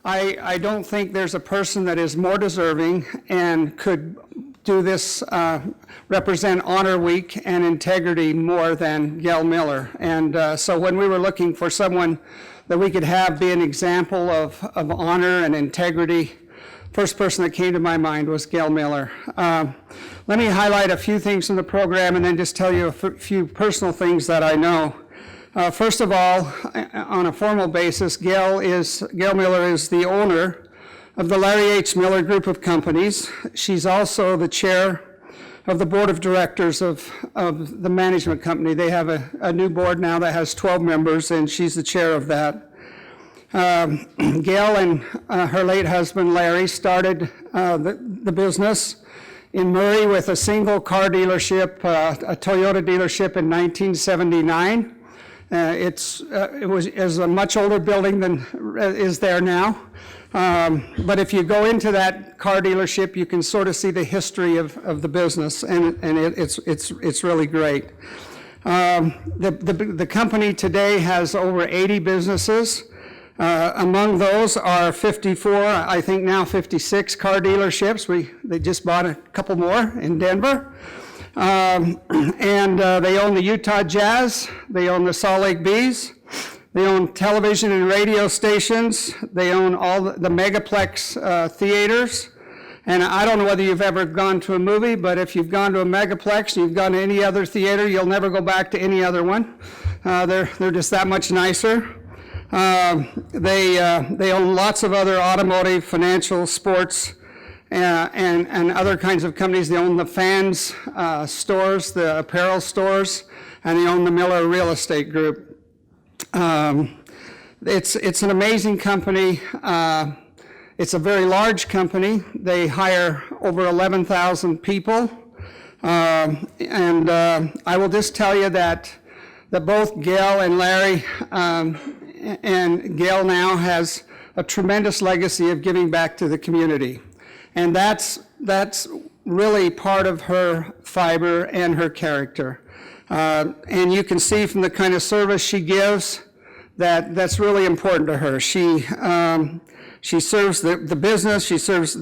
I don't think there's a person that is more deserving and could do this, represent Honor Week and integrity more than Gail Miller. And so when we were looking for someone that we could have be an example of honor and integrity, first person that came to my mind was Gail Miller. Let me highlight a few things from the program and then just tell you a few personal things that I know. First of all, on a formal basis, Gail Miller is the owner of the Larry H. Miller Group of Companies. She's also the chair of the board of directors of the management company. They have a new board now that has 12 members, and she's the chair of that. Gail and her late husband, Larry, started the business in Murray with a single car dealership, a Toyota dealership in 1979. It was a much older building than is there now. But if you go into that car dealership, you can sort of see the history of the business, and it's really great. The company today has over 80 businesses. Among those are 54, I think now 56 car dealerships. They just bought a couple more in Denver. And they own the Utah Jazz, they own the Salt Lake Bees, they own television and radio stations, they own all the Megaplex theaters. And I don't know whether you've ever gone to a movie, but if you've gone to a Megaplex, you've gone to any other theater, you'll never go back to any other one. They're just that much nicer. They own lots of other automotive, financial, sports, and other kinds of companies. They own the fans stores, the apparel stores, and they own the Miller Real Estate Group. It's an amazing company. It's a very large company. They hire over 11,000 people. And I will just tell you that both Gail and Larry, and Gail now has a tremendous legacy of giving back to the community. And that's really part of her fiber and her character. And you can see from the kind of service she gives that's really important to her. She serves the business, she serves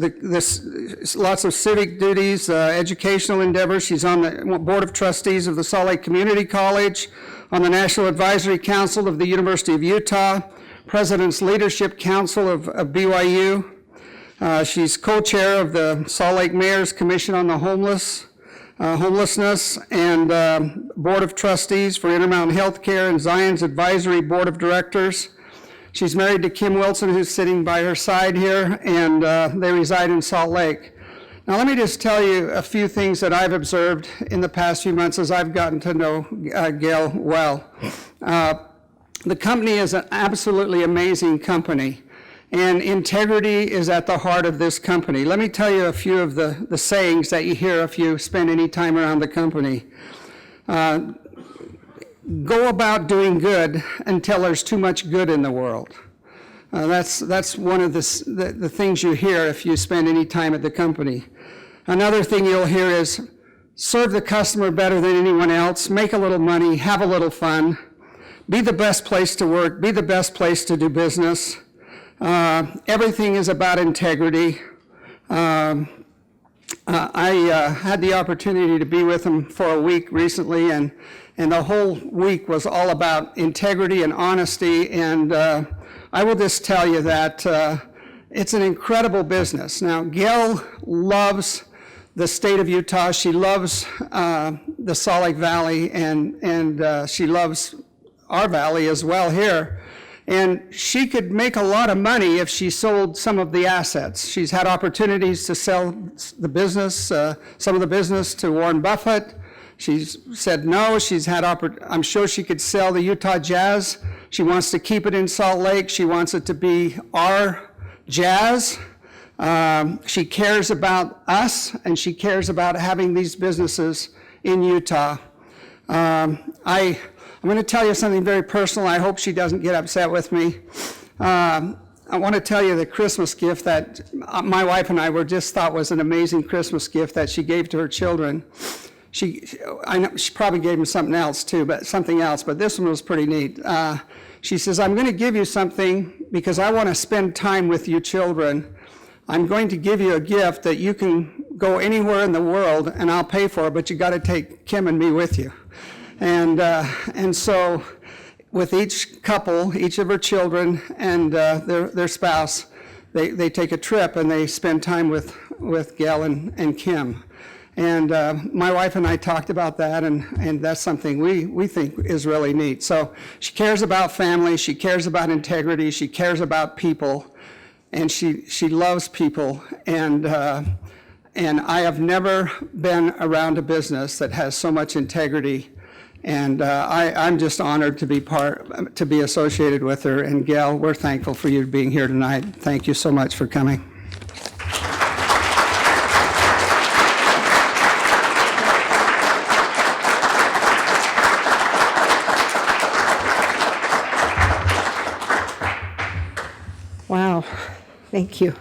lots of civic duties, educational endeavors. She's on the board of trustees of the Salt Lake Community College, on the National Advisory Council of the University of Utah, President's Leadership Council of BYU. She's co-chair of the Salt Lake Mayor's Commission on the Homelessness, and Board of Trustees for Intermountain Healthcare and Zion's Advisory Board of Directors. She's married to Kim Wilson, who's sitting by her side here, and they reside in Salt Lake. Now let me just tell you a few things that I've observed in the past few months as I've gotten to know Gail well. The company is an absolutely amazing company, and integrity is at the heart of this company. Let me tell you a few of the sayings that you hear if you spend any time around the company. Go about doing good until there's too much good in the world. That's one of the things you hear if you spend any time at the company. Another thing you'll hear is serve the customer better than anyone else, make a little money, have a little fun, be the best place to work, be the best place to do business. Everything is about integrity. I had the opportunity to be with them for a week recently, and the whole week was all about integrity and honesty, and I will just tell you that it's an incredible business. Now, Gail loves the state of Utah. She loves the Salt Lake Valley, and she loves our valley as well here. And she could make a lot of money if she sold some of the assets. She's had opportunities to sell the business, some of the business to Warren Buffett. She's said no. She's had I'm sure she could sell the Utah Jazz. She wants to keep it in Salt Lake. She wants it to be our Jazz. She cares about us, and she cares about having these businesses in Utah. I'm going to tell you something very personal. I hope she doesn't get upset with me. I want to tell you the Christmas gift that my wife and I just thought was an amazing Christmas gift that she gave to her children. I know she probably gave them something else too, but this one was pretty neat. She says, I'm going to give you something because I want to spend time with you children. I'm going to give you a gift that you can go anywhere in the world and I'll pay for it, but you got to take Kim and me with you. And so with each couple, each of her children and their spouse, they take a trip and they spend time with Gail and Kim. And my wife and I talked about that, and that's something we think is really neat. So she cares about family, she cares about integrity, she cares about people, and she loves people. And I have never been around a business that has so much integrity. And I'm just honored to be associated with her. And Gail, we're thankful for you being here tonight. Thank you so much for coming. Wow, thank you.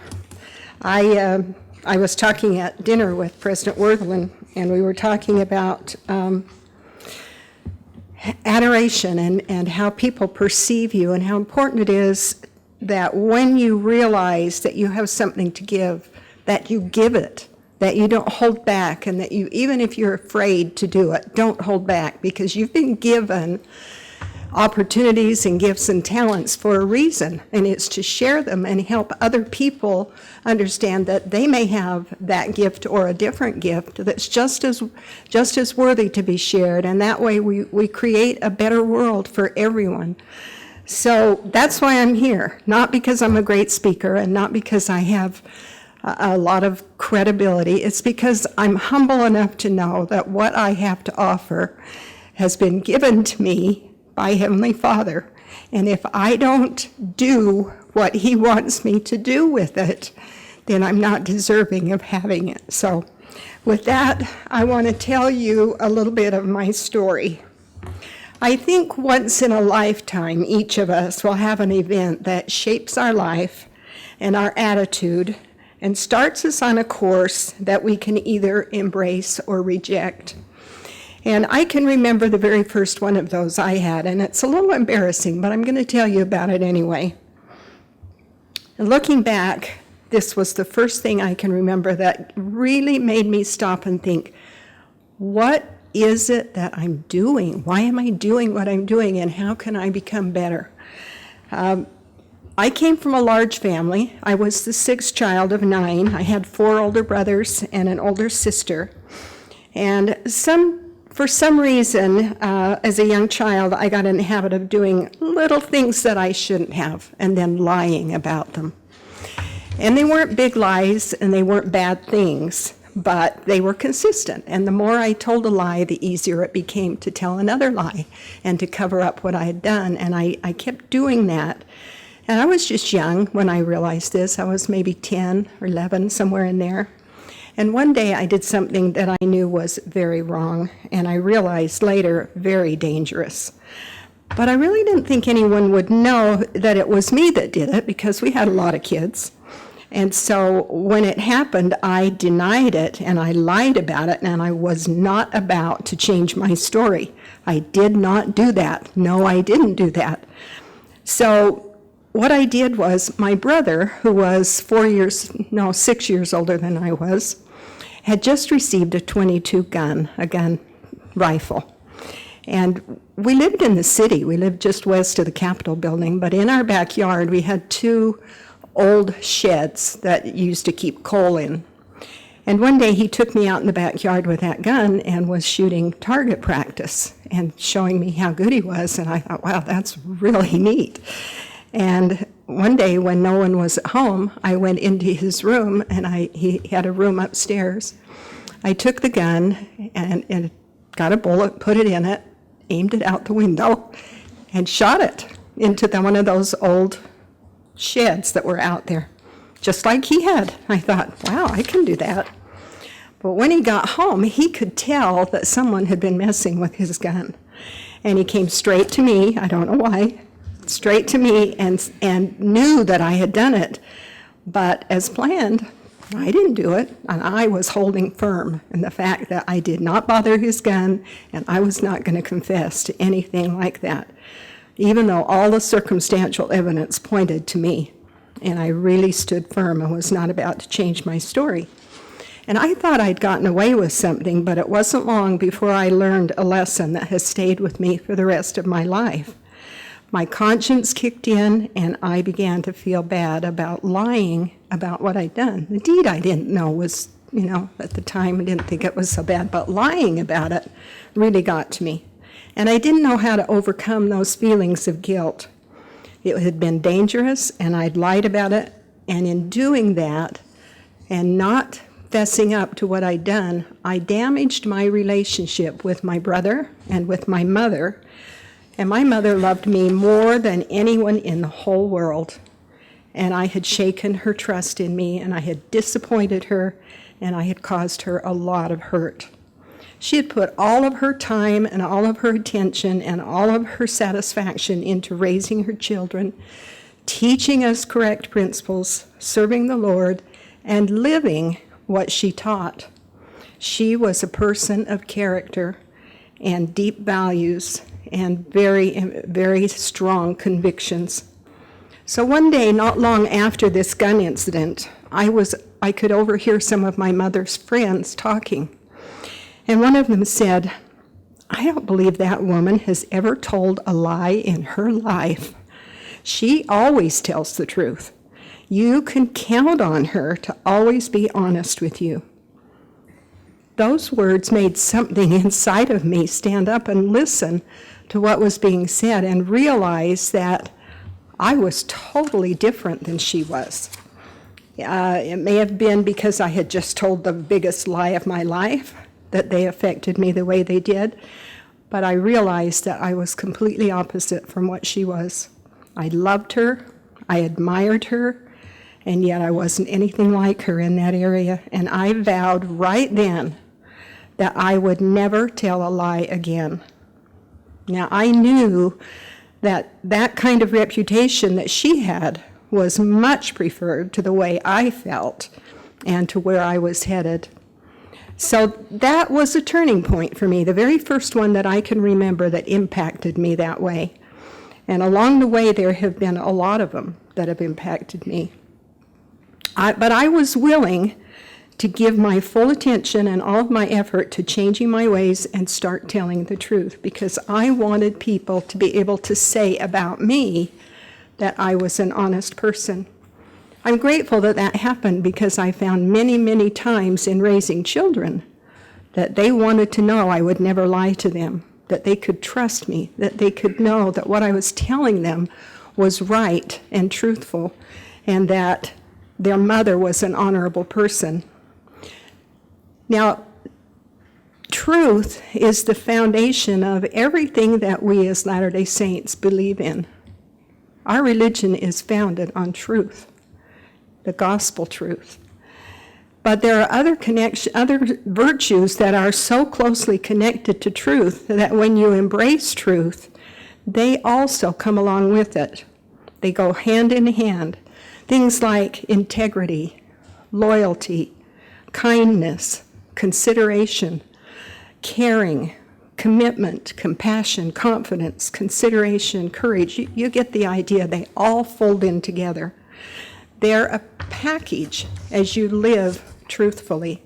I was talking at dinner with President Wheatley, and we were talking about adoration and how people perceive you and how important it is that when you realize that you have something to give, that you give it, that you don't hold back, and that you, even if you're afraid to do it, don't hold back, because you've been given opportunities and gifts and talents for a reason, and it's to share them and help other people understand that they may have that gift or a different gift that's just as worthy to be shared, and that way we create a better world for everyone. So that's why I'm here, not because I'm a great speaker and not because I have a lot of credibility. It's because I'm humble enough to know that what I have to offer has been given to me by Heavenly Father. And if I don't do what He wants me to do with it, then I'm not deserving of having it. So with that, I want to tell you a little bit of my story. I think once in a lifetime, each of us will have an event that shapes our life and our attitude and starts us on a course that we can either embrace or reject. And I can remember the very first one of those I had, and it's a little embarrassing, but I'm going to tell you about it anyway. And looking back, this was the first thing I can remember that really made me stop and think, what is it that I'm doing? Why am I doing what I'm doing, and how can I become better? I came from a large family. I was the sixth child of 9. I had 4 older brothers and an older sister. And for some reason, as a young child, I got in the habit of doing little things that I shouldn't have and then lying about them. And they weren't big lies and they weren't bad things, but they were consistent. And the more I told a lie, the easier it became to tell another lie and to cover up what I had done. And I kept doing that. And I was just young when I realized this. I was maybe 10 or 11, somewhere in there. And one day I did something that I knew was very wrong, and I realized later, very dangerous. But I really didn't think anyone would know that it was me that did it, because we had a lot of kids. And so when it happened, I denied it, and I lied about it, and I was not about to change my story. I did not do that. No, I didn't do that. So what I did was, my brother, who was 6 years older than I was, had just received a .22 gun, a gun rifle. And we lived in the city. We lived just west of the Capitol building, but in our backyard we had 2 old sheds that used to keep coal in. And one day he took me out in the backyard with that gun and was shooting target practice and showing me how good he was, and I thought, wow, that's really neat. And one day when no one was at home, I went into his room, and he had a room upstairs. I took the gun and got a bullet, put it in it, aimed it out the window, and shot it into one of those old sheds that were out there, just like he had. I thought, wow, I can do that. But when he got home, he could tell that someone had been messing with his gun. And he came straight to me, I don't know why, straight to me, and knew that I had done it. But as planned, I didn't do it, and I was holding firm in the fact that I did not bother his gun, and I was not going to confess to anything like that. even though all the circumstantial evidence pointed to me. And I really stood firm and was not about to change my story. And I thought I'd gotten away with something, but it wasn't long before I learned a lesson that has stayed with me for the rest of my life. My conscience kicked in, and I began to feel bad about lying about what I'd done. The deed I didn't know was, at the time I didn't think it was so bad, but lying about it really got to me. And I didn't know how to overcome those feelings of guilt. It had been dangerous, and I'd lied about it, and in doing that and not fessing up to what I'd done, I damaged my relationship with my brother and with my mother. And my mother loved me more than anyone in the whole world. And I had shaken her trust in me, and I had disappointed her, and I had caused her a lot of hurt. She had put all of her time and all of her attention and all of her satisfaction into raising her children, teaching us correct principles, serving the Lord, and living what she taught. She was a person of character and deep values and very, very strong convictions. So one day, not long after this gun incident, I could overhear some of my mother's friends talking. And one of them said, "I don't believe that woman has ever told a lie in her life. She always tells the truth. You can count on her to always be honest with you." Those words made something inside of me stand up and listen to what was being said and realize that I was totally different than she was. It may have been because I had just told the biggest lie of my life that they affected me the way they did, but I realized that I was completely opposite from what she was. I loved her, I admired her, and yet I wasn't anything like her in that area. And I vowed right then that I would never tell a lie again. Now, I knew that that kind of reputation that she had was much preferred to the way I felt and to where I was headed. So that was a turning point for me, the very first one that I can remember that impacted me that way. And along the way, there have been a lot of them that have impacted me. But I was willing to give my full attention and all of my effort to changing my ways and start telling the truth, because I wanted people to be able to say about me that I was an honest person. I'm grateful that that happened, because I found many, many times in raising children that they wanted to know I would never lie to them, that they could trust me, that they could know that what I was telling them was right and truthful, and that their mother was an honorable person. Now, truth is the foundation of everything that we as Latter-day Saints believe in. Our religion is founded on truth, the gospel truth. But there are other virtues that are so closely connected to truth that when you embrace truth, they also come along with it. They go hand in hand. Things like integrity, loyalty, kindness, consideration, caring, commitment, compassion, confidence, consideration, courage. You get the idea. They all fold in together. They're a package as you live truthfully.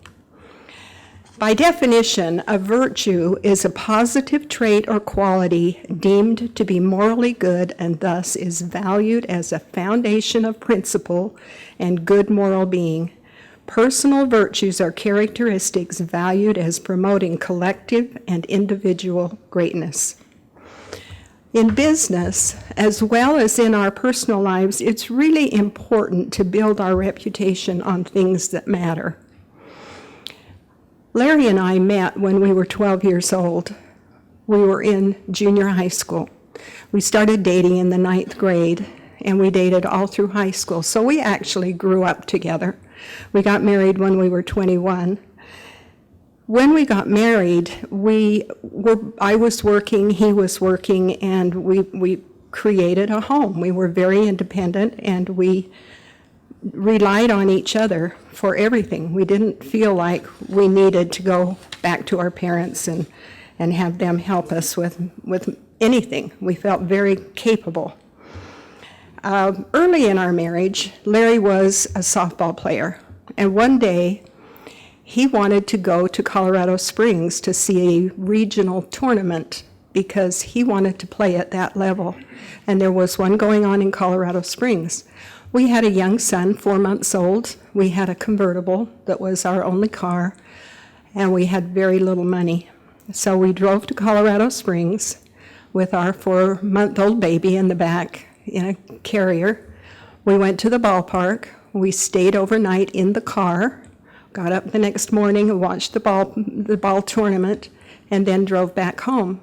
By definition, a virtue is a positive trait or quality deemed to be morally good and thus is valued as a foundation of principle and good moral being. Personal virtues are characteristics valued as promoting collective and individual greatness. In business, as well as in our personal lives, it's really important to build our reputation on things that matter. Larry and I met when we were 12 years old. We were in junior high school. We started dating in the 9th grade, and we dated all through high school. So we actually grew up together. We got married when we were 21. When we got married, I was working, he was working, and we created a home. We were very independent, and we relied on each other for everything. We didn't feel like we needed to go back to our parents and have them help us with anything. We felt very capable. Early in our marriage, Larry was a softball player, and one day he wanted to go to Colorado Springs to see a regional tournament because he wanted to play at that level, and there was one going on in Colorado Springs. We had a young son, 4 months old. We had a convertible that was our only car, and we had very little money. So we drove to Colorado Springs with our 4-month-old baby in the back in a carrier. We went to the ballpark. We stayed overnight in the car, got up the next morning and watched the ball tournament, and then drove back home.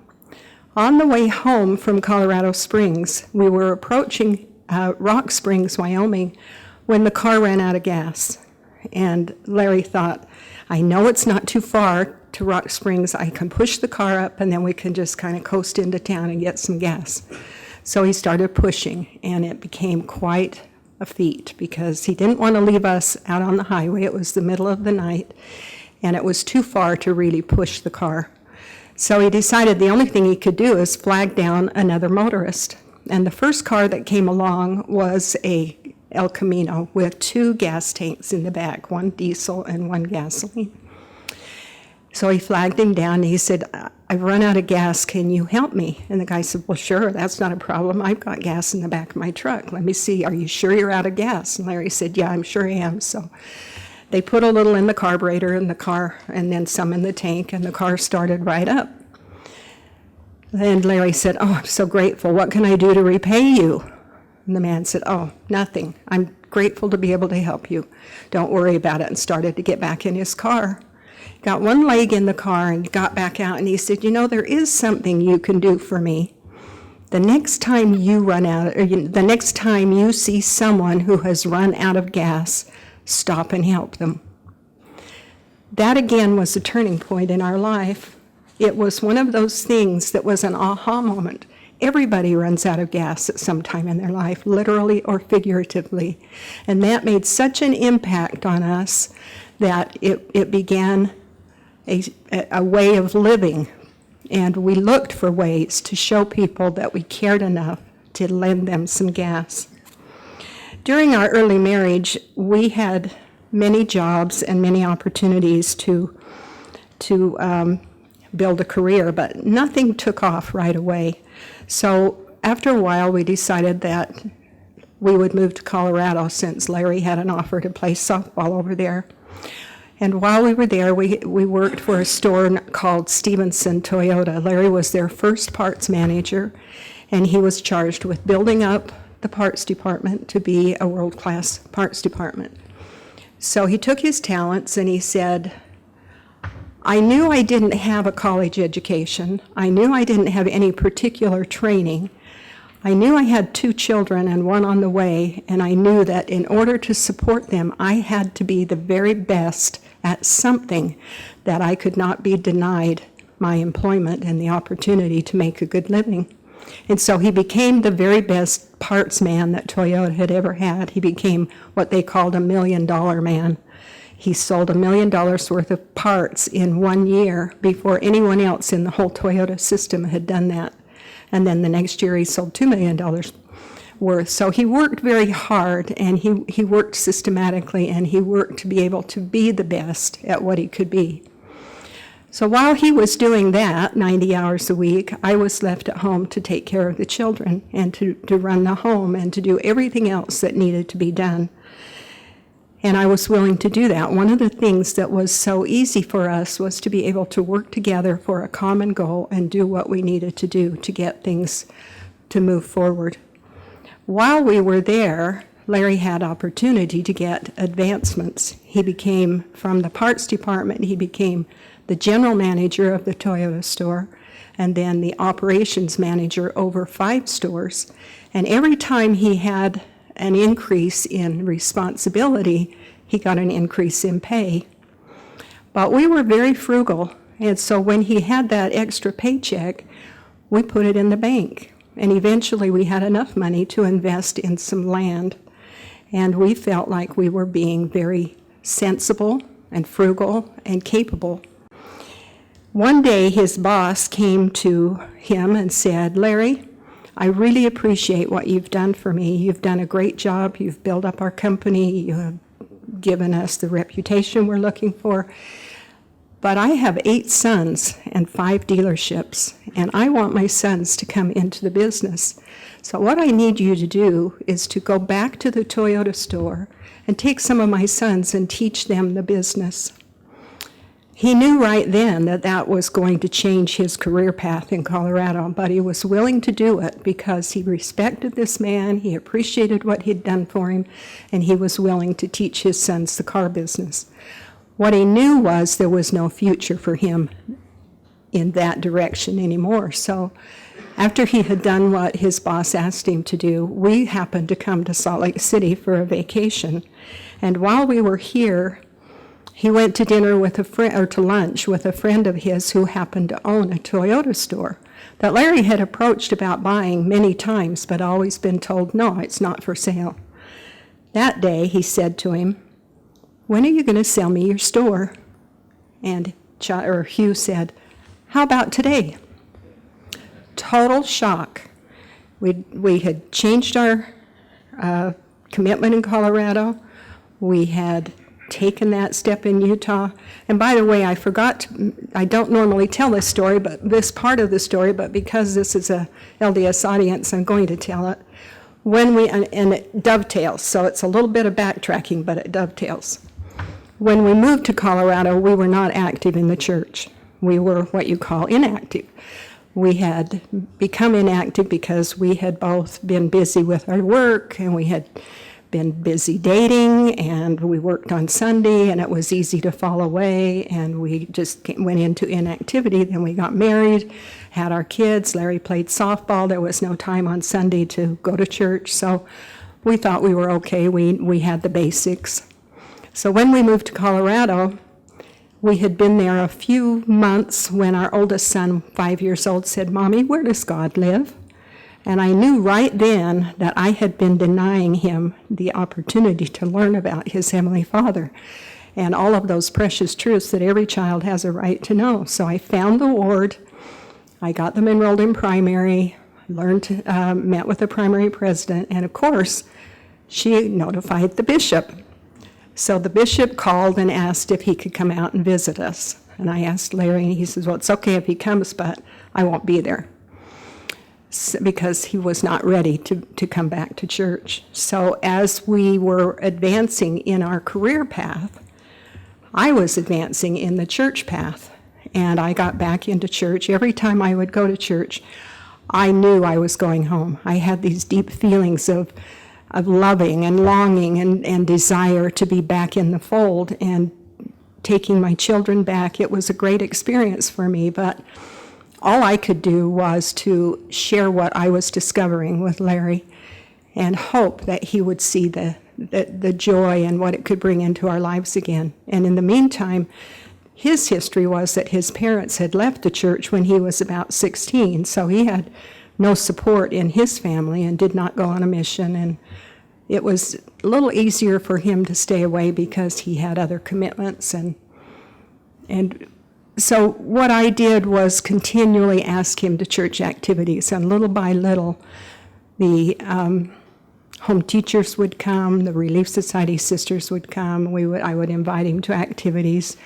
On the way home from Colorado Springs, we were approaching Rock Springs, Wyoming, when the car ran out of gas. And Larry thought, I know it's not too far to Rock Springs. I can push the car up and then we can just kind of coast into town and get some gas. So he started pushing, and it became quite a feat because he didn't want to leave us out on the highway. It was the middle of the night, and it was too far to really push the car. So he decided the only thing he could do is flag down another motorist. And the first car that came along was a El Camino with 2 gas tanks in the back, 1 diesel and 1 gasoline. So he flagged him down and he said, I've run out of gas, can you help me? And the guy said, well, sure, that's not a problem. I've got gas in the back of my truck. Let me see, are you sure you're out of gas? And Larry said, yeah, I'm sure I am. So they put a little in the carburetor in the car and then some in the tank, and the car started right up. And Larry said, oh, I'm so grateful. What can I do to repay you? And the man said, oh, nothing. I'm grateful to be able to help you. Don't worry about it, and started to get back in his car. Got 1 leg in the car and got back out, and he said, you know, there is something you can do for me. The next time you run out, or the next time you see someone who has run out of gas, stop and help them. That again was a turning point in our life. It was one of those things that was an aha moment. Everybody runs out of gas at some time in their life, literally or figuratively. And that made such an impact on us that it began a way of living. And we looked for ways to show people that we cared enough to lend them some gas. During our early marriage, we had many jobs and many opportunities to build a career, but nothing took off right away. So after a while, we decided that we would move to Colorado since Larry had an offer to play softball over there. And while we were there, we worked for a store called Stevenson Toyota. Larry was their first parts manager, and he was charged with building up the parts department to be a world-class parts department. So he took his talents and he said, I knew I didn't have a college education. I knew I didn't have any particular training. I knew I had 2 children and 1 on the way, and I knew that in order to support them, I had to be the very best at something that I could not be denied my employment and the opportunity to make a good living. And so he became the very best parts man that Toyota had ever had. He became what they called a $1 million man. He sold $1 million worth of parts in 1 year before anyone else in the whole Toyota system had done that. And then the next year he sold $2 million worth. So he worked very hard, and he worked systematically, and he worked to be able to be the best at what he could be. So while he was doing that 90 hours a week, I was left at home to take care of the children and to run the home and to do everything else that needed to be done. And I was willing to do that. One of the things that was so easy for us was to be able to work together for a common goal and do what we needed to do to get things to move forward. While we were there, Larry had opportunity to get advancements. He became, from the parts department, he became the general manager of the Toyota store, and then the operations manager over 5 stores. And every time he had an increase in responsibility, he got an increase in pay. But we were very frugal, and so when he had that extra paycheck, we put it in the bank. And eventually we had enough money to invest in some land. And we felt like we were being very sensible and frugal and capable. One day his boss came to him and said, "Larry, I really appreciate what you've done for me. You've done a great job. You've built up our company. You have given us the reputation we're looking for. But I have 8 sons and 5 dealerships, and I want my sons to come into the business. So what I need you to do is to go back to the Toyota store and take some of my sons and teach them the business." He knew right then that that was going to change his career path in Colorado, but he was willing to do it because he respected this man, he appreciated what he'd done for him, and he was willing to teach his sons the car business. What he knew was there was no future for him in that direction anymore. So after he had done what his boss asked him to do, we happened to come to Salt Lake City for a vacation. And while we were here, he went to dinner with a friend, or to lunch with a friend of his who happened to own a Toyota store that Larry had approached about buying many times, but always been told, no, it's not for sale. That day, he said to him, "When are you going to sell me your store?" And Hugh said, "How about today?" Total shock. We had changed our commitment in Colorado. We had taken that step in Utah. And by the way, I don't normally tell this story, but this part of the story, but because this is a LDS audience, I'm going to tell it. And it dovetails, so it's a little bit of backtracking, but it dovetails. When we moved to Colorado, we were not active in the church. We were what you call inactive. We had become inactive because we had both been busy with our work, and we had been busy dating, and we worked on Sunday, and it was easy to fall away, and we just went into inactivity. Then we got married, had our kids. Larry played softball. There was no time on Sunday to go to church, so we thought we were okay. We had the basics. So when we moved to Colorado, we had been there a few months when our oldest son, 5 years old, said, "Mommy, where does God live?" And I knew right then that I had been denying him the opportunity to learn about his Heavenly Father and all of those precious truths that every child has a right to know. So I found the ward. I got them enrolled in primary, met with the primary president, and of course, she notified the bishop. So the bishop called and asked if he could come out and visit us. And I asked Larry, and he says, "Well, it's okay if he comes, but I won't be there," because he was not ready to come back to church. So as we were advancing in our career path, I was advancing in the church path, and I got back into church. Every time I would go to church, I knew I was going home. I had these deep feelings of loving and longing and desire to be back in the fold and taking my children back. It was a great experience for me, but all I could do was to share what I was discovering with Larry and hope that he would see the joy and what it could bring into our lives again. And in the meantime, his history was that his parents had left the church when he was about 16, so he had no support in his family and did not go on a mission. And it was a little easier for him to stay away because he had other commitments. And so what I did was continually ask him to church activities, and little by little, the home teachers would come, the Relief Society sisters would come. I would invite him to activities,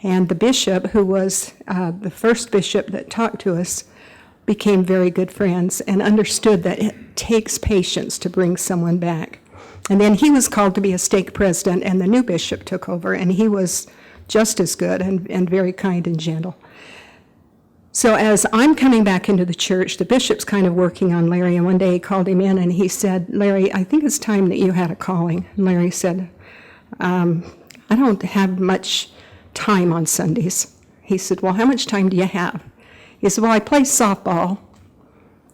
and the bishop, who was the first bishop that talked to us, became very good friends and understood that it takes patience to bring someone back. And then he was called to be a stake president, and the new bishop took over, and he was just as good and very kind and gentle. So as I'm coming back into the church, the bishop's kind of working on Larry, and one day he called him in and he said, "Larry, I think it's time that you had a calling." And Larry said, "I don't have much time on Sundays." He said, "Well, how much time do you have?" He said, "Well, I play softball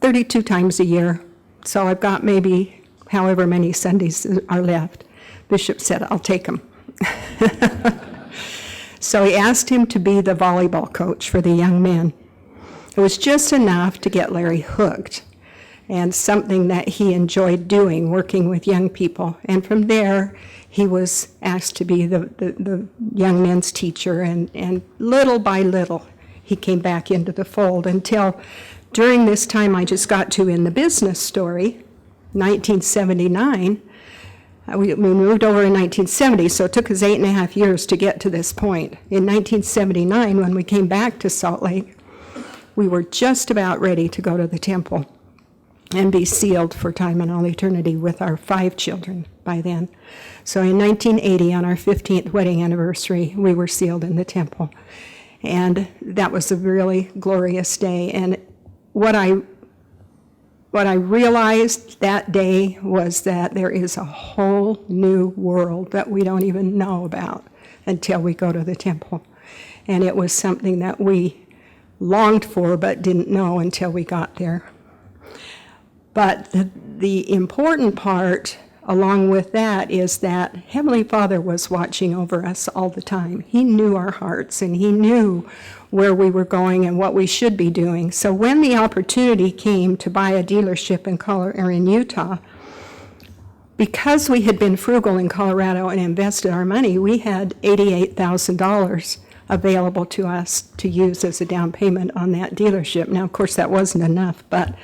32 times a year, so I've got maybe however many Sundays are left." Bishop said, "I'll take them." So he asked him to be the volleyball coach for the young men. It was just enough to get Larry hooked, and something that he enjoyed doing, working with young people. And from there, he was asked to be the young men's teacher, and little by little, he came back into the fold until during this time I just got to in the business story, 1979. We moved over in 1970, so it took us 8.5 years to get to this point. In 1979, when we came back to Salt Lake, we were just about ready to go to the temple and be sealed for time and all eternity with our 5 children by then. So in 1980, on our 15th wedding anniversary, we were sealed in the temple. And that was a really glorious day. And what I realized that day was that there is a whole new world that we don't even know about until we go to the temple. And it was something that we longed for but didn't know until we got there. But the important part along with that is that Heavenly Father was watching over us all the time. He knew our hearts and He knew where we were going and what we should be doing. So when the opportunity came to buy a dealership in Utah, because we had been frugal in Colorado and invested our money, we had $88,000 available to us to use as a down payment on that dealership. Now, of course, that wasn't enough, but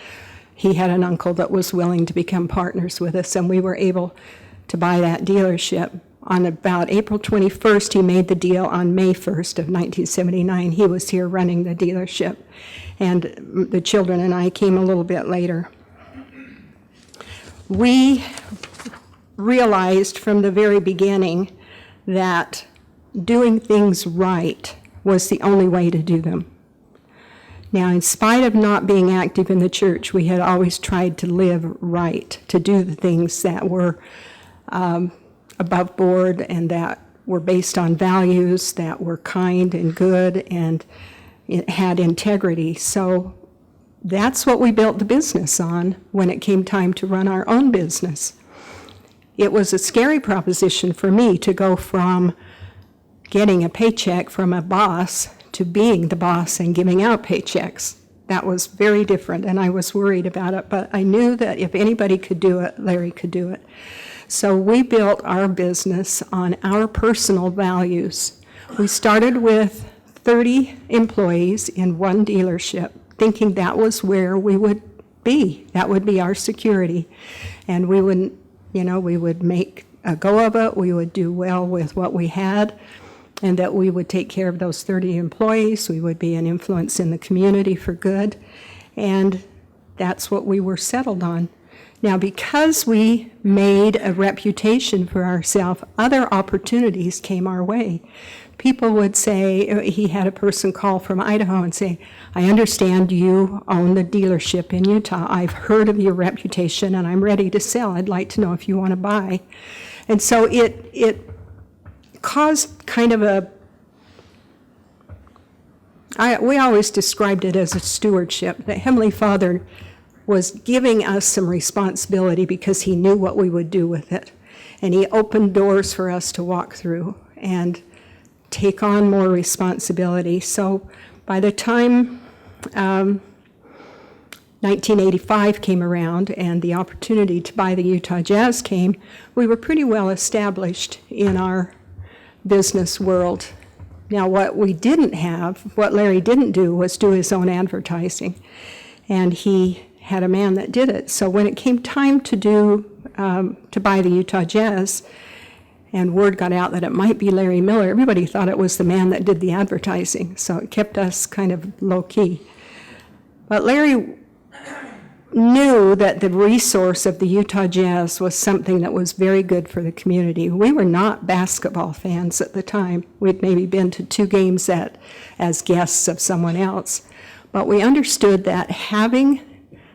he had an uncle that was willing to become partners with us, and we were able to buy that dealership. On about April 21st, he made the deal. On May 1st of 1979, he was here running the dealership, and the children and I came a little bit later. We realized from the very beginning that doing things right was the only way to do them. Now, in spite of not being active in the church, we had always tried to live right, to do the things that were above board and that were based on values, that were kind and good and it had integrity. So that's what we built the business on when it came time to run our own business. It was a scary proposition for me to go from getting a paycheck from a boss to being the boss and giving out paychecks. That was very different, and I was worried about it, but I knew that if anybody could do it, Larry could do it. So we built our business on our personal values. We started with 30 employees in one dealership, thinking that was where we would be. That would be our security. And we would make a go of it. We would do well with what we had, and that we would take care of those 30 employees. We would be an influence in the community for good. And that's what we were settled on. Now, because we made a reputation for ourselves, other opportunities came our way. People would say, he had a person call from Idaho and say, I understand you own the dealership in Utah. I've heard of your reputation and I'm ready to sell. I'd like to know if you want to buy. And so it caused kind of we always described it as a stewardship. The Heavenly Father was giving us some responsibility because He knew what we would do with it. And He opened doors for us to walk through and take on more responsibility. So by the time 1985 came around and the opportunity to buy the Utah Jazz came, we were pretty well established in our business world. Now, what we didn't have, what Larry didn't do, was do his own advertising. And he had a man that did it. So when it came time to buy the Utah Jazz, and word got out that it might be Larry Miller, everybody thought it was the man that did the advertising. So it kept us kind of low-key. But Larry knew that the resource of the Utah Jazz was something that was very good for the community. We were not basketball fans at the time. We'd maybe been to 2 games as guests of someone else. But we understood that having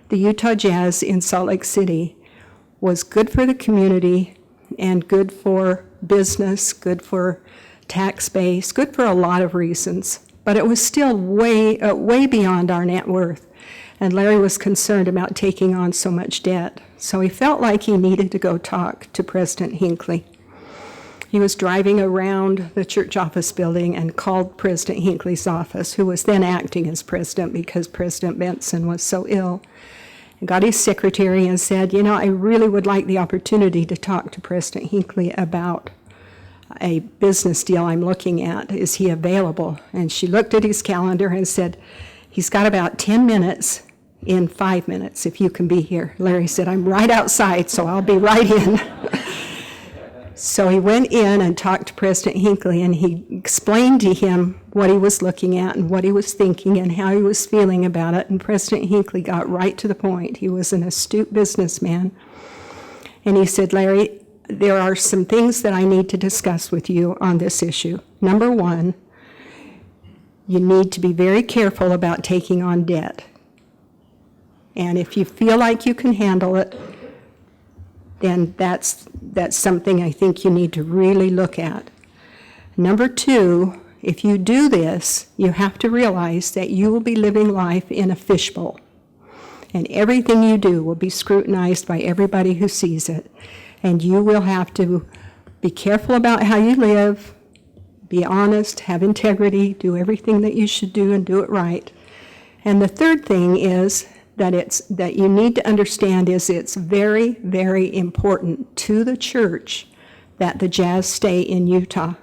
the Utah Jazz in Salt Lake City was good for the community and good for business, good for tax base, good for a lot of reasons. But it was still way beyond our net worth. And Larry was concerned about taking on so much debt. So he felt like he needed to go talk to President Hinckley. He was driving around the church office building and called President Hinckley's office, who was then acting as president because President Benson was so ill, and got his secretary and said, I really would like the opportunity to talk to President Hinckley about a business deal I'm looking at. Is he available? And she looked at his calendar and said, he's got about 10 minutes in 5 minutes, if you can be here. Larry said, I'm right outside, so I'll be right in. So he went in and talked to President Hinckley, and he explained to him what he was looking at and what he was thinking and how he was feeling about it. And President Hinckley got right to the point. He was an astute businessman. And he said, Larry, there are some things that I need to discuss with you on this issue. Number one, you need to be very careful about taking on debt. And if you feel like you can handle it, then that's something I think you need to really look at. Number two, if you do this, you have to realize that you will be living life in a fishbowl. And everything you do will be scrutinized by everybody who sees it. And you will have to be careful about how you live, be honest, have integrity, do everything that you should do and do it right. And the third thing is that you need to understand is it's very, very important to the church that the Jazz stay in Utah.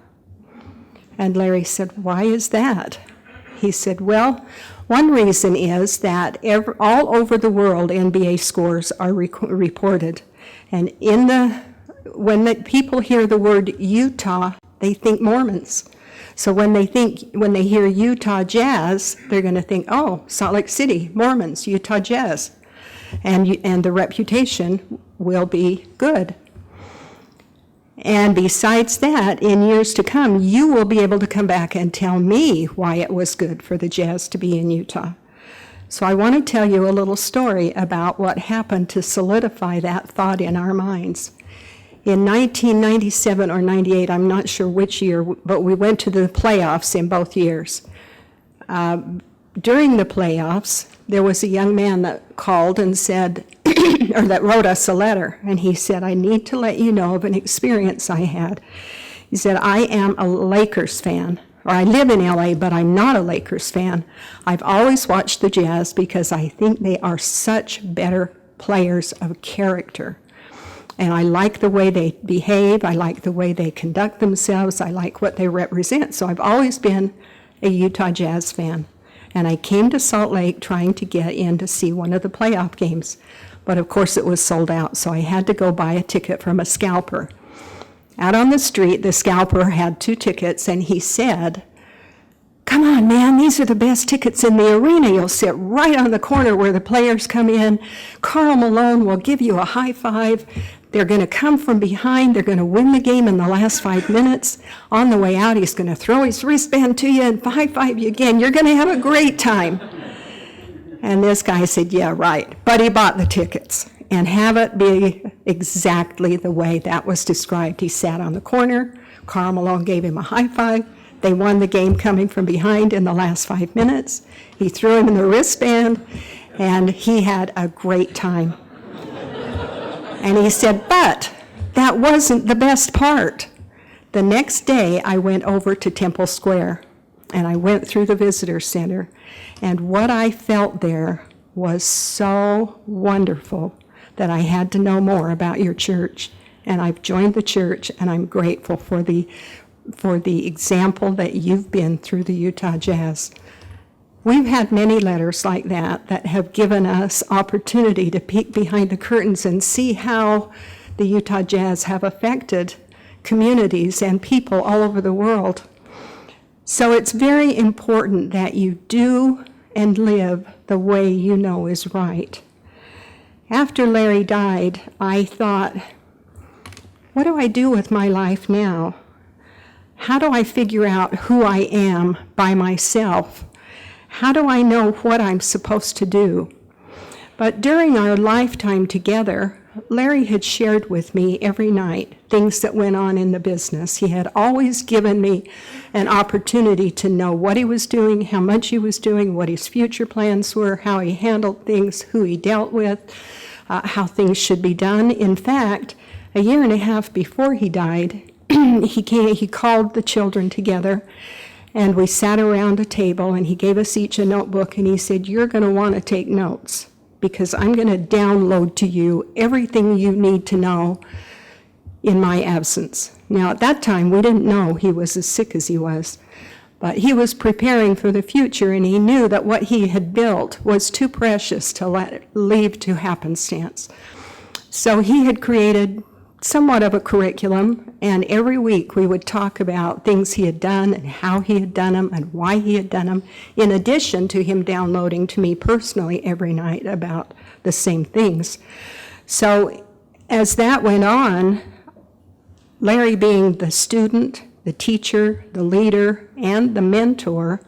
And Larry said, why is that? He said, well, one reason is that all over the world NBA scores are reported. And when the people hear the word Utah, they think Mormons. So when they hear Utah Jazz, they're going to think, oh, Salt Lake City, Mormons, Utah Jazz. And the reputation will be good. And besides that, in years to come, you will be able to come back and tell me why it was good for the Jazz to be in Utah. So I want to tell you a little story about what happened to solidify that thought in our minds. In 1997 or 98, I'm not sure which year, but we went to the playoffs in both years. During the playoffs, there was a young man that called and said, or that wrote us a letter, and he said, I need to let you know of an experience I had. He said, I am a Lakers fan, or I live in LA, but I'm not a Lakers fan. I've always watched the Jazz because I think they are such better players of character. And I like the way they behave, I like the way they conduct themselves, I like what they represent. So I've always been a Utah Jazz fan. And I came to Salt Lake trying to get in to see one of the playoff games. But of course it was sold out, so I had to go buy a ticket from a scalper. Out on the street, the scalper had 2 tickets, and he said, come on, man, these are the best tickets in the arena. You'll sit right on the corner where the players come in. Karl Malone will give you a high five. They're going to come from behind. They're going to win the game in the last 5 minutes. On the way out, he's going to throw his wristband to you and high five you again. You're going to have a great time. And this guy said, yeah, right. But he bought the tickets. And have it be exactly the way that was described. He sat on the corner. Karl Malone gave him a high five. They won the game coming from behind in the last 5 minutes. He threw him in the wristband, and he had a great time. And he said, but that wasn't the best part. The next day, I went over to Temple Square, and I went through the visitor center, and what I felt there was so wonderful that I had to know more about your church. And I've joined the church, and I'm grateful for the example that you've been through the Utah Jazz. We've had many letters like that have given us opportunity to peek behind the curtains and see how the Utah Jazz have affected communities and people all over the world. So it's very important that you do and live the way you know is right. After Larry died, I thought, what do I do with my life now? How do I figure out who I am by myself? How do I know what I'm supposed to do? But during our lifetime together, Larry had shared with me every night things that went on in the business. He had always given me an opportunity to know what he was doing, how much he was doing, what his future plans were, how he handled things, who he dealt with, how things should be done. In fact, a year and a half before he died, he called the children together, and we sat around a table, and he gave us each a notebook, and he said, you're going to want to take notes, because I'm going to download to you everything you need to know in my absence. Now, at that time, we didn't know he was as sick as he was, but he was preparing for the future, and he knew that what he had built was too precious to leave to happenstance. So he had created somewhat of a curriculum, and every week we would talk about things he had done and how he had done them and why he had done them, in addition to him downloading to me personally every night about the same things. So as that went on, Larry, being the student, the teacher, the leader, and the mentor,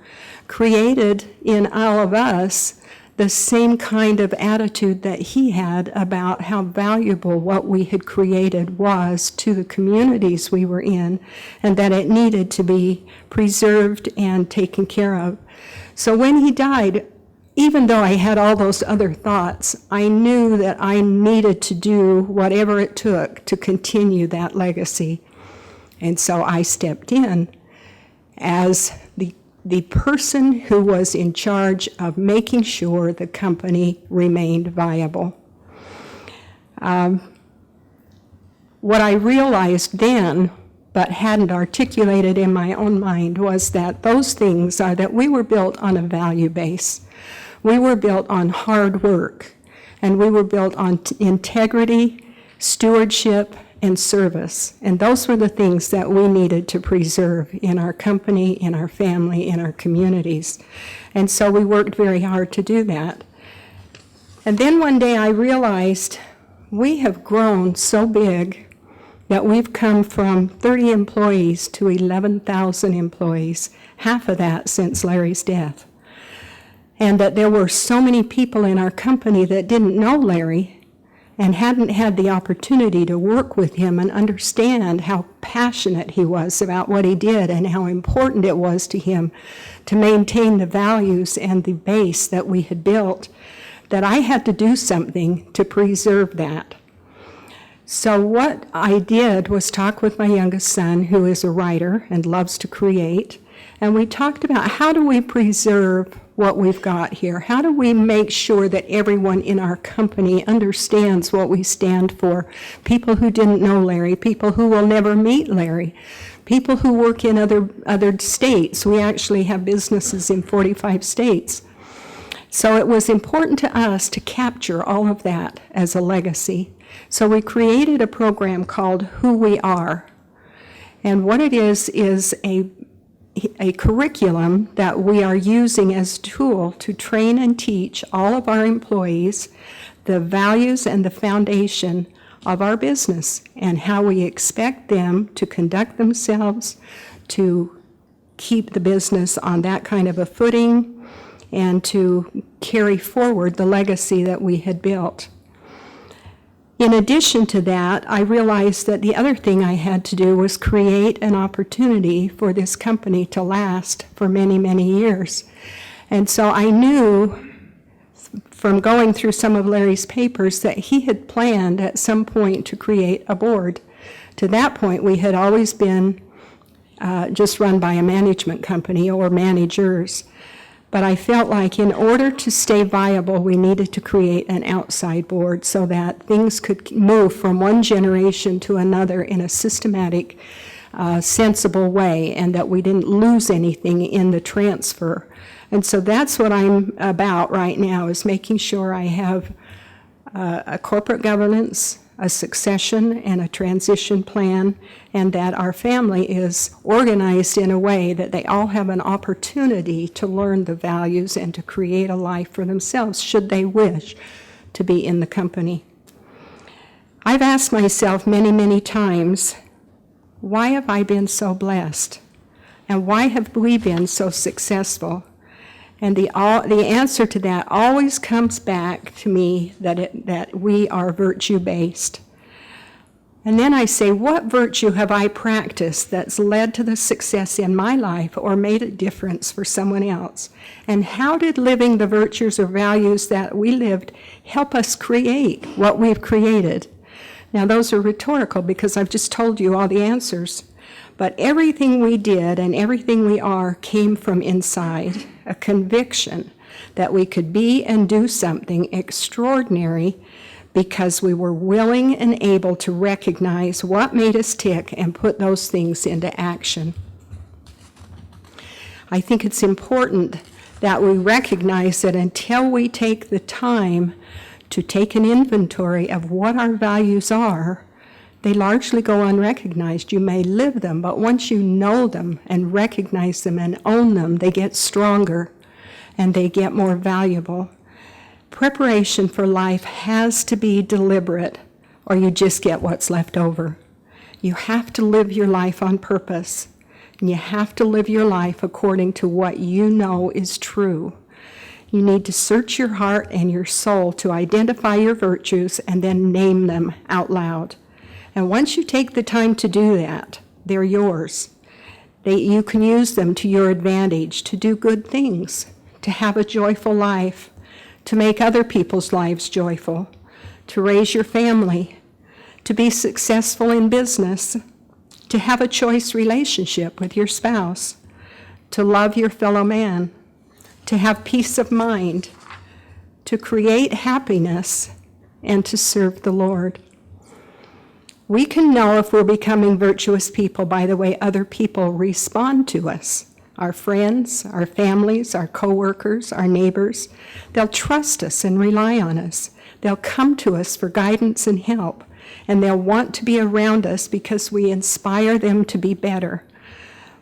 created in all of us the same kind of attitude that he had about how valuable what we had created was to the communities we were in, and that it needed to be preserved and taken care of. So when he died, even though I had all those other thoughts, I knew that I needed to do whatever it took to continue that legacy. And so I stepped in as the person who was in charge of making sure the company remained viable. What I realized then, but hadn't articulated in my own mind, was that those things are that we were built on a value base. We were built on hard work, and we were built on integrity, stewardship, and service. And those were the things that we needed to preserve in our company, in our family, in our communities. And so we worked very hard to do that. And then one day I realized we have grown so big that we've come from 30 employees to 11,000 employees, half of that since Larry's death. And that there were so many people in our company that didn't know Larry and hadn't had the opportunity to work with him and understand how passionate he was about what he did and how important it was to him to maintain the values and the base that we had built, that I had to do something to preserve that. So what I did was talk with my youngest son, who is a writer and loves to create, and we talked about how do we preserve what we've got here? How do we make sure that everyone in our company understands what we stand for? People who didn't know Larry, people who will never meet Larry, people who work in other states. We actually have businesses in 45 states. So it was important to us to capture all of that as a legacy. So we created a program called Who We Are. And what it is a curriculum that we are using as a tool to train and teach all of our employees the values and the foundation of our business and how we expect them to conduct themselves, to keep the business on that kind of a footing, and to carry forward the legacy that we had built. In addition to that, I realized that the other thing I had to do was create an opportunity for this company to last for many, many years. And so I knew from going through some of Larry's papers that he had planned at some point to create a board. To that point, we had always been just run by a management company or managers. But I felt like in order to stay viable, we needed to create an outside board so that things could move from one generation to another in a systematic, sensible way, and that we didn't lose anything in the transfer. And so that's what I'm about right now, is making sure I have a corporate governance, a succession and a transition plan, and that our family is organized in a way that they all have an opportunity to learn the values and to create a life for themselves, should they wish to be in the company. I've asked myself many, many times, why have I been so blessed? And why have we been so successful? And the answer to that always comes back to me that we are virtue-based. And then I say, what virtue have I practiced that's led to the success in my life or made a difference for someone else? And how did living the virtues or values that we lived help us create what we've created? Now, those are rhetorical because I've just told you all the answers. But everything we did and everything we are came from inside, a conviction that we could be and do something extraordinary because we were willing and able to recognize what made us tick and put those things into action. I think it's important that we recognize that until we take the time to take an inventory of what our values are, they largely go unrecognized. You may live them, but once you know them and recognize them and own them, they get stronger and they get more valuable. Preparation for life has to be deliberate, or you just get what's left over. You have to live your life on purpose, and you have to live your life according to what you know is true. You need to search your heart and your soul to identify your virtues and then name them out loud. And once you take the time to do that, they're yours. You can use them to your advantage, to do good things, to have a joyful life, to make other people's lives joyful, to raise your family, to be successful in business, to have a choice relationship with your spouse, to love your fellow man, to have peace of mind, to create happiness, and to serve the Lord. We can know if we're becoming virtuous people by the way other people respond to us. Our friends, our families, our coworkers, our neighbors, they'll trust us and rely on us. They'll come to us for guidance and help, and they'll want to be around us because we inspire them to be better.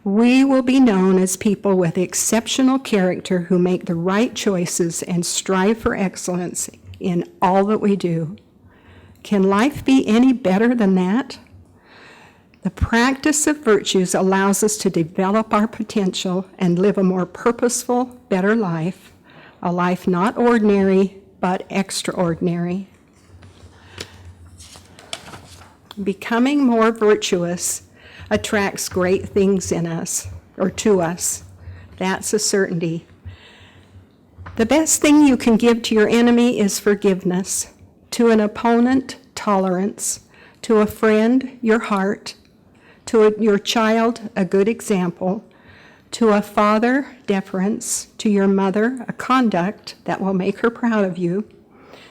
We will be known as people with exceptional character who make the right choices and strive for excellence in all that we do. Can life be any better than that? The practice of virtues allows us to develop our potential and live a more purposeful, better life, a life not ordinary, but extraordinary. Becoming more virtuous attracts great things in us, or to us. That's a certainty. The best thing you can give to your enemy is forgiveness, to an opponent, tolerance, to a friend, your heart, to your child, a good example, to a father, deference, to your mother, a conduct that will make her proud of you,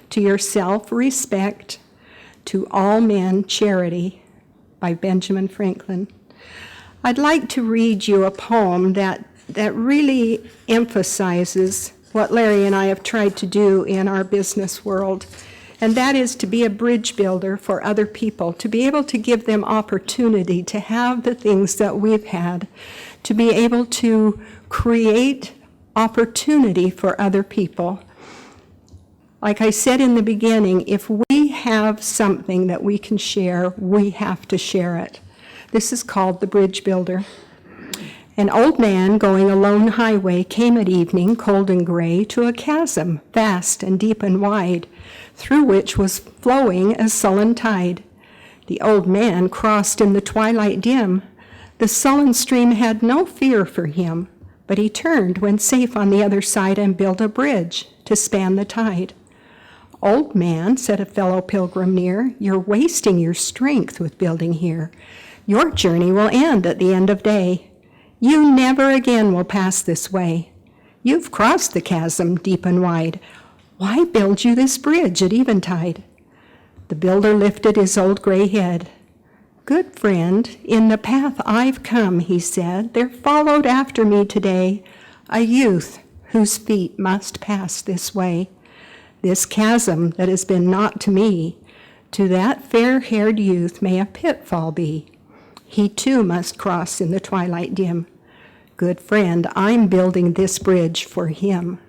to yourself, respect, to all men, charity, by Benjamin Franklin. I'd like to read you a poem that really emphasizes what Larry and I have tried to do in our business world, and that is to be a bridge builder for other people, to be able to give them opportunity to have the things that we've had, to be able to create opportunity for other people. Like I said in the beginning, if we have something that we can share, we have to share it. This is called the bridge builder. An old man going a lone highway came at evening, cold and gray, to a chasm, vast and deep and wide, through which was flowing a sullen tide. The old man crossed in the twilight dim. The sullen stream had no fear for him, but he turned when safe on the other side and built a bridge to span the tide. Old man, said a fellow pilgrim near, you're wasting your strength with building here. Your journey will end at the end of day. You never again will pass this way. You've crossed the chasm deep and wide. Why build you this bridge at eventide? The builder lifted his old gray head. Good friend, in the path I've come, he said, there followed after me today a youth whose feet must pass this way. This chasm that has been naught to me, to that fair-haired youth may a pitfall be. He too must cross in the twilight dim. Good friend, I'm building this bridge for him.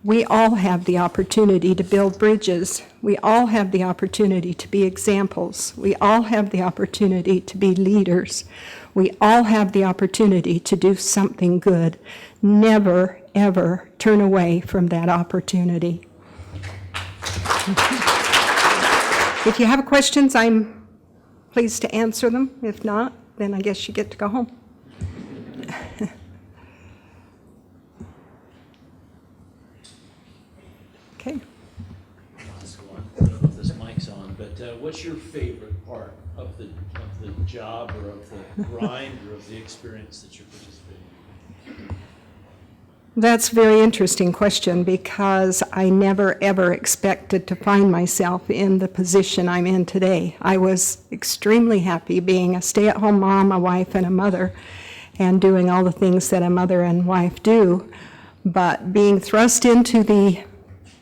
We all have the opportunity to build bridges. We all have the opportunity to be examples. We all have the opportunity to be leaders. We all have the opportunity to do something good. Never, ever turn away from that opportunity. If you have questions, I'm pleased to answer them. If not, then I guess you get to go home. Okay. Last one. I don't know if this mic's on, but what's your favorite part of the job or of the grind or of the experience that you're participating in? That's a very interesting question because I never, ever expected to find myself in the position I'm in today. I was extremely happy being a stay-at-home mom, a wife, and a mother, and doing all the things that a mother and wife do. But being thrust into the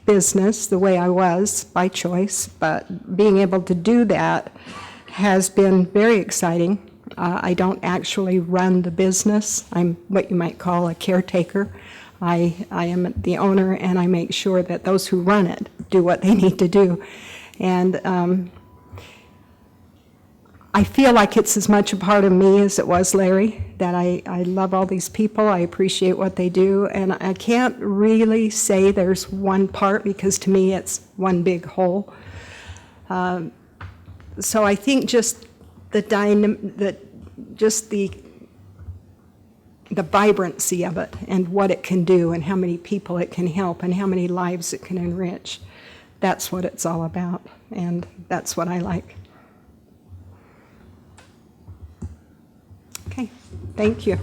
business the way I was by choice, but being able to do that has been very exciting. I don't actually run the business. I'm what you might call a caretaker. I am the owner, and I make sure that those who run it do what they need to do. And I feel like it's as much a part of me as it was Larry, that I love all these people, I appreciate what they do, and I can't really say there's one part, because to me it's one big whole. So I think just the vibrancy of it and what it can do and how many people it can help and how many lives it can enrich, that's what it's all about, and that's what I like. Okay, thank you.